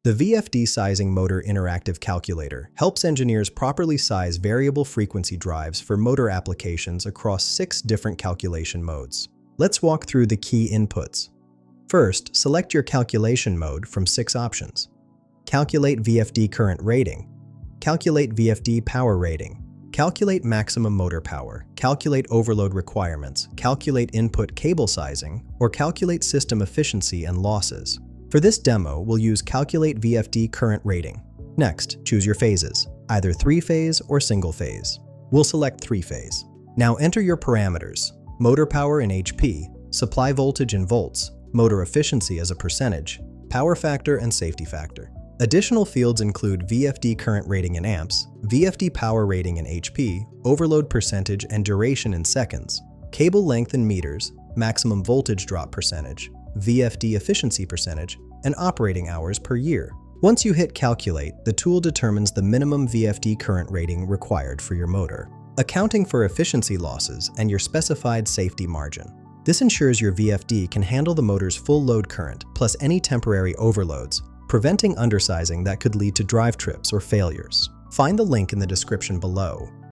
The VFD Sizing Motor Interactive Calculator helps engineers properly size variable frequency drives for motor applications across 6 different calculation modes. Let's walk through the key inputs. First, select your calculation mode from 6 options. Calculate VFD Current Rating, Calculate VFD Power Rating, Calculate Maximum Motor Power, Calculate Overload Requirements, Calculate Input Cable Sizing, or Calculate System Efficiency and Losses. For this demo, we'll use Calculate VFD Current Rating. Next, choose your phases, either 3-phase or single-phase. We'll select 3-phase. Now enter your parameters: motor power in HP, supply voltage in volts, motor efficiency as a percentage, power factor and safety factor. Additional fields include VFD current rating in amps, VFD power rating in HP, overload percentage and duration in seconds, cable length in meters, maximum voltage drop percentage, VFD efficiency percentage, and operating hours per year. Once you hit Calculate, the tool determines the minimum VFD current rating required for your motor, accounting for efficiency losses and your specified safety margin. This ensures your VFD can handle the motor's full load current plus any temporary overloads, preventing undersizing that could lead to drive trips or failures. Find the link in the description below.